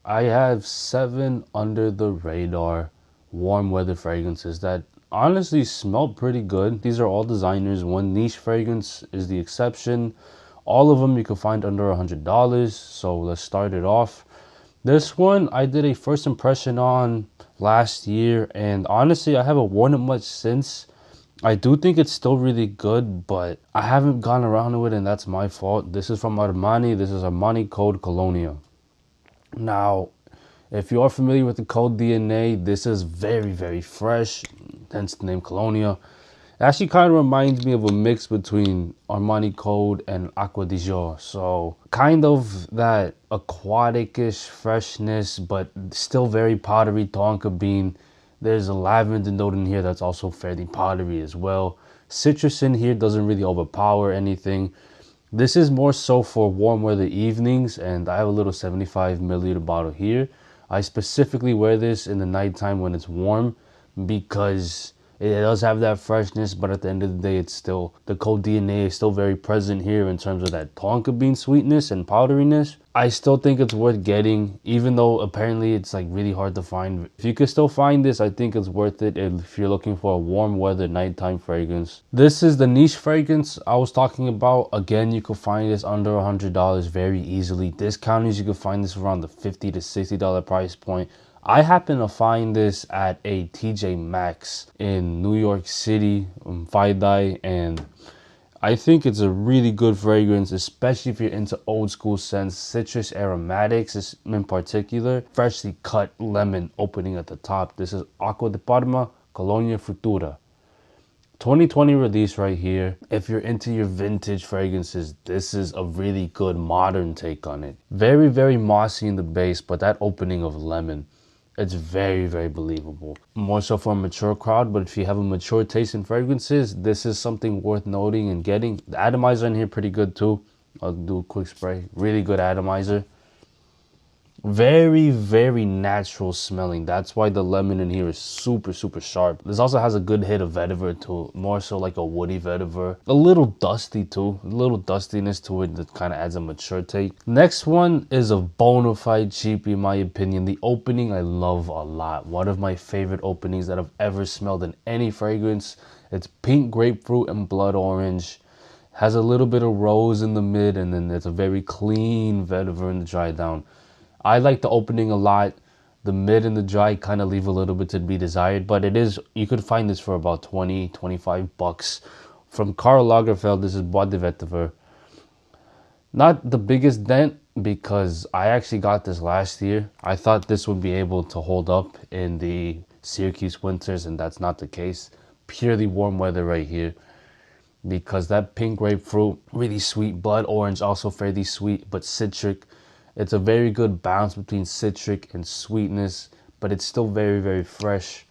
I have 7 under the radar warm weather fragrances that honestly smell pretty good. These are all designers. One niche fragrance is the exception. All of them you can find under $100. So let's start it off. This one I did a first impression on last year, and honestly I haven't worn it much since. I do think it's still really good, but I haven't gone around with it, and that's my fault. This is from Armani. This is Armani Code Colonia. Now, if you are familiar with the code DNA, this is very, very fresh, hence the name Colonia. It actually kind of reminds me of a mix between Armani Code and Aqua di Gio. So kind of that aquatic-ish freshness, but still very powdery tonka bean. There's a lavender note in here that's also fairly powdery as well. Citrus in here doesn't really overpower anything. This is more so for warm weather evenings, and I have a little 75 milliliter bottle here. I specifically wear this in the nighttime when it's warm because it does have that freshness, but at the end of the day, it's still, the cold DNA is still very present here in terms of that tonka bean sweetness and powderiness. I still think it's worth getting, even though apparently it's like really hard to find. If you could still find this, I think it's worth it if you're looking for a warm weather nighttime fragrance. This is the niche fragrance I was talking about. Again, you can find this under $100 very easily. Discounted, you can find this around the $50 to $60 price point. I happen to find this at a TJ Maxx in New York City, Faidai, and I think it's a really good fragrance, especially if you're into old school scents, citrus aromatics in particular. Freshly cut lemon opening at the top. This is Acqua di Parma Colonia Futura. 2020 release right here. If you're into your vintage fragrances, this is a really good modern take on it. Very, very mossy in the base, but that opening of lemon, it's very, very believable. More so for a mature crowd, but if you have a mature taste in fragrances, this is something worth noting and getting. The atomizer in here pretty good too. I'll do a quick spray. Really good atomizer. Very, very natural smelling. That's why the lemon in here is super, super sharp. This also has a good hit of vetiver too. More so like a woody vetiver. A little dusty too. A little dustiness to it that kind of adds a mature take. Next one is a bona fide cheapie in my opinion. The opening I love a lot. One of my favorite openings that I've ever smelled in any fragrance. It's pink grapefruit and blood orange. Has a little bit of rose in the mid, and then there's a very clean vetiver in the dry down. I like the opening a lot. The mid and the dry kind of leave a little bit to be desired, but it is, you could find this for about 20, 25 bucks. From Karl Lagerfeld, this is Bois de Vetiver. Not the biggest dent because I actually got this last year. I thought this would be able to hold up in the Syracuse winters, and that's not the case. Purely warm weather right here. Because that pink grapefruit, really sweet, blood orange, also fairly sweet, but citric. It's a very good balance between citric and sweetness, but it's still very, very fresh.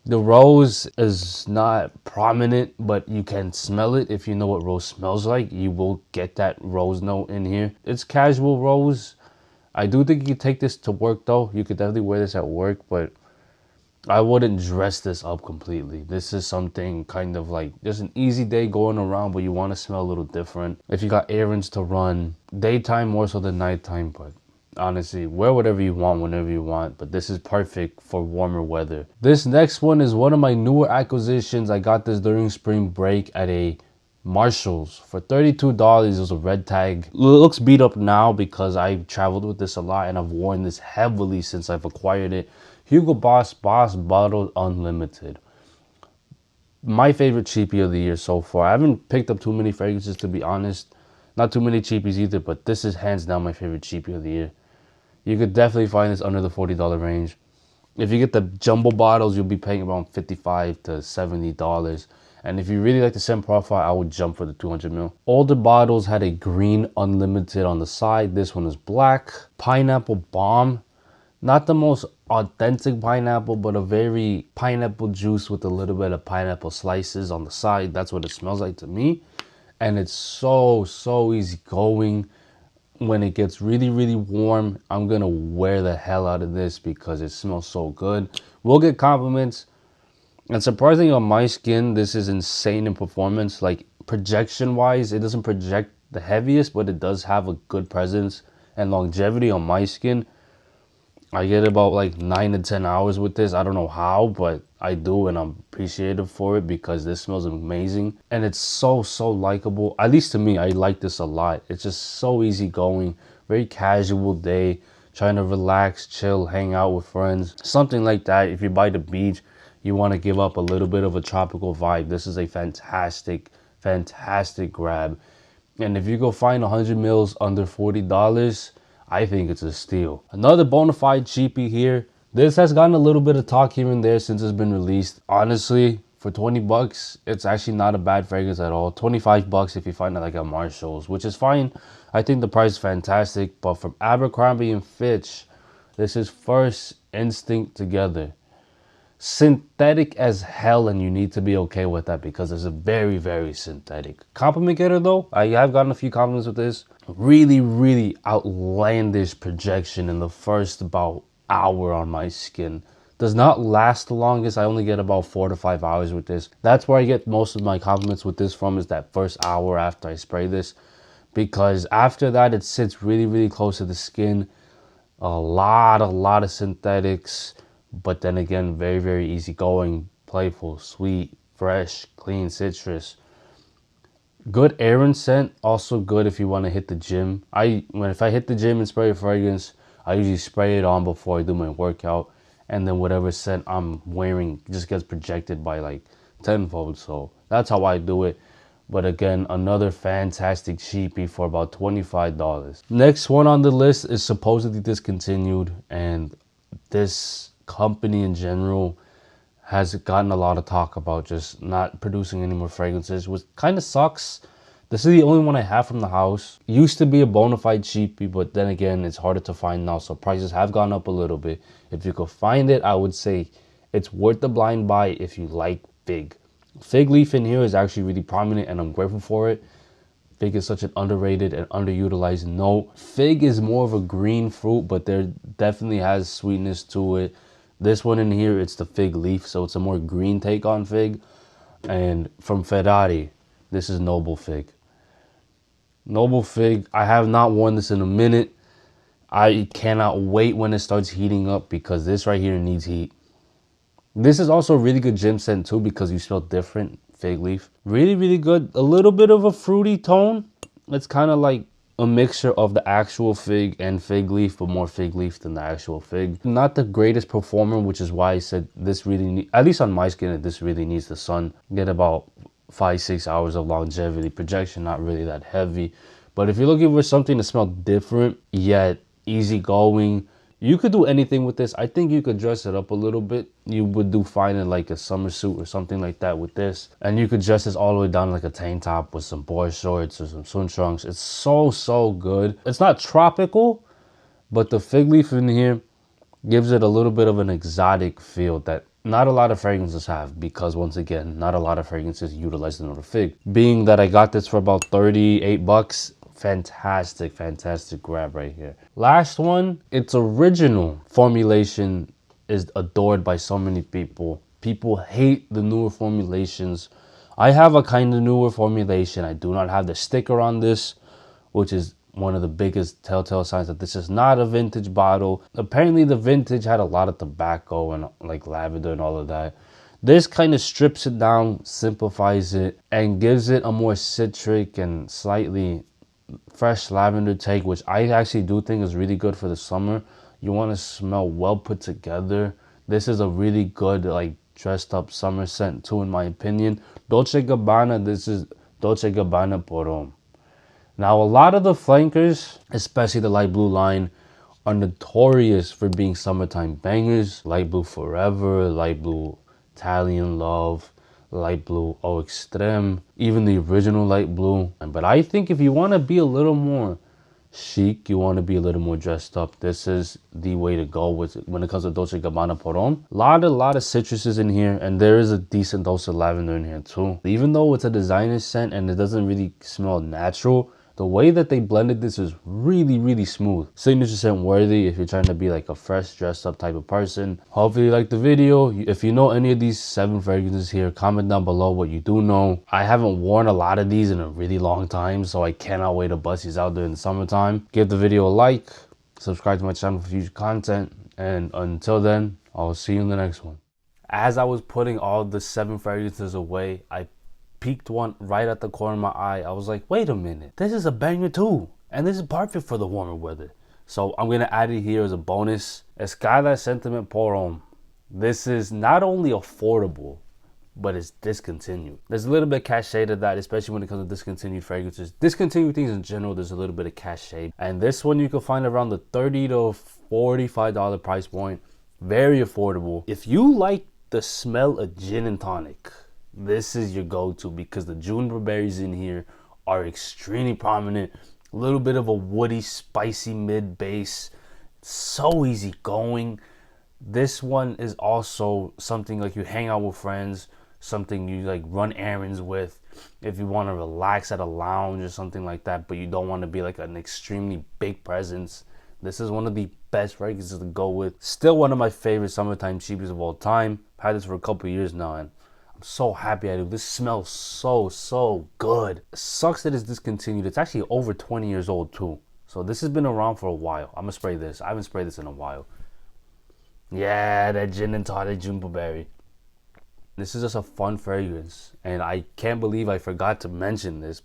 The rose is not prominent, but you can smell it. If you know what rose smells like, you will get that rose note in here. It's casual rose. I do think you could take this to work though. You could definitely wear this at work, but I wouldn't dress this up completely. This is something kind of like just an easy day going around, but you want to smell a little different. If you got errands to run, daytime more so than nighttime, but honestly, wear whatever you want, whenever you want. But this is perfect for warmer weather. This next one is one of my newer acquisitions. I got this during spring break at a Marshalls for $32. It was a red tag. It looks beat up now because I've traveled with this a lot and I've worn this heavily since I've acquired it. Hugo Boss Bottled Unlimited. My favorite cheapie of the year so far. I haven't picked up too many fragrances, to be honest. Not too many cheapies either, but this is hands down my favorite cheapie of the year. You could definitely find this under the $40 range. If you get the jumbo bottles, you'll be paying around $55 to $70. And if you really like the scent profile, I would jump for the 200 ml. Older bottles had a green unlimited on the side. This one is black. Pineapple bomb. Not the most authentic pineapple, but a very pineapple juice with a little bit of pineapple slices on the side. That's what it smells like to me. And it's so, so easy going. When it gets really, really warm, I'm going to wear the hell out of this because it smells so good. We'll get compliments. And surprisingly on my skin, this is insane in performance. Like projection wise, it doesn't project the heaviest, but it does have a good presence. and longevity on my skin. I get about like 9 to 10 hours with this. I don't know how, but I do, and I'm appreciative for it because this smells amazing. And it's so likable. At least to me, I like this a lot. It's just so easygoing, very casual day, trying to relax, chill, hang out with friends. Something like that. If you're by the beach, you want to give up a little bit of a tropical vibe. This is a fantastic grab. And if you go find 100 mils under $40, I think it's a steal. Another bona fide cheapie here. This has gotten a little bit of talk here and there since it's been released. Honestly, for 20 bucks, it's actually not a bad fragrance at all. 25 bucks if you find it like at Marshall's, which is fine. I think the price is fantastic. But from Abercrombie and Fitch, this is First Instinct Together. Synthetic as hell, and you need to be okay with that because it's a very synthetic. Compliment getter though, I have gotten a few compliments with this. Really outlandish projection in the first about hour on my skin. Does not last the longest. I only get about 4 to 5 hours with this. That's where I get most of my compliments with this from, is that first hour after I spray this, because after that it sits really close to the skin. A lot of synthetics, but then again, very easygoing, playful, sweet, fresh, clean citrus. Good errand scent, also good if you want to hit the gym. If I hit the gym and spray a fragrance, I usually spray it on before I do my workout, and then whatever scent I'm wearing just gets projected by like tenfold. So that's how I do it. But again, another fantastic cheapie for about $25. Next one on the list is supposedly discontinued, and this company in general has gotten a lot of talk about just not producing any more fragrances, which kind of sucks. This is the only one I have from the house. Used to be a bona fide cheapie, but then again, it's harder to find now, so prices have gone up a little bit. If you could find it, I would say it's worth the blind buy if you like fig. Fig leaf in here is actually really prominent, and I'm grateful for it. Fig is such an underrated and underutilized note. Fig is more of a green fruit, but there definitely has sweetness to it. This one in here, it's the fig leaf, so it's a more green take on fig. And from Ferrari, this is Noble Fig. Noble Fig, I have not worn this in a minute. I cannot wait when it starts heating up because this right here needs heat. This is also a really good gym scent too because you smell different. Fig leaf. Really good. A little bit of a fruity tone. It's kind of like a mixture of the actual fig and fig leaf, but more fig leaf than the actual fig. Not the greatest performer, which is why I said this really at least on my skin, this really needs the sun. Get about 5-6 hours of longevity. Projection not really that heavy, but if you're looking for something to smell different yet easygoing, you could do anything with this. I think you could dress it up a little bit. You would do fine in like a summer suit or something like that with this. And you could dress this all the way down like a tank top with some boy shorts or some swim trunks. It's so good. It's not tropical, but the fig leaf in here gives it a little bit of an exotic feel that not a lot of fragrances have, because once again, not a lot of fragrances utilize the note of fig. Being that I got this for about 38 bucks, fantastic grab right here. Last one, its original formulation is adored by so many people. People hate the newer formulations. I have a kind of newer formulation. I do not have the sticker on this, which is one of the biggest telltale signs that this is not a vintage bottle. Apparently the vintage had a lot of tobacco and like lavender and all of that. This kind of strips it down, simplifies it, and gives it a more citric and slightly fresh lavender take, which I actually do think is really good for the summer. You want to smell well put together. This is a really good like dressed up summer scent too, in my opinion. Dolce Gabanna, this is Dolce Gabanna por Homme. Now a lot of the flankers, especially the light blue line, are notorious for being summertime bangers. Light blue Forever, light blue Italian Love, light blue Eau Extreme, even the original light blue. But I think if you want to be a little more chic, you want to be a little more dressed up, this is the way to go with it when it comes to Dolce Gabbana por Homme. A lot of citruses in here, and there is a decent dose of lavender in here too. Even though it's a designer scent and it doesn't really smell natural, The way that they blended this is really, really smooth. Signature scent worthy if you're trying to be like a fresh, dressed up type of person. Hopefully you liked the video. If you know any of these 7 fragrances here, comment down below what you do know. I haven't worn a lot of these in a really long time, so I cannot wait to bust these out during the summertime. Give the video a like, subscribe to my channel for future content, and until then, I'll see you in the next one. As I was putting all the 7 fragrances away, I peeked one right at the corner of my eye. I was like, wait a minute, this is a banger too, and this is perfect for the warmer weather. So I'm gonna add it here as a bonus. Escada Sentiment Pour Homme. This is not only affordable, but it's discontinued. There's a little bit of cachet to that, especially when it comes to discontinued fragrances. Discontinued things in general, there's a little bit of cachet. And this one you can find around the $30 to $45 price point. Very affordable. If you like the smell of gin and tonic, this is your go-to because the juniper berries in here are extremely prominent. A little bit of a woody, spicy mid-base. So easy going. This one is also something like you hang out with friends, something you like run errands with, if you want to relax at a lounge or something like that, but you don't want to be like an extremely big presence. This is one of the best fragrances to go with. Still one of my favorite summertime cheapies of all time. I've had this for a couple of years now, and I'm so happy I do. This smells so good. It sucks that it's discontinued. It's actually over 20 years old too. So this has been around for a while. I'm gonna spray this. I haven't sprayed this in a while. Yeah, that gin and tonic juniper berry. This is just a fun fragrance, and I can't believe I forgot to mention this,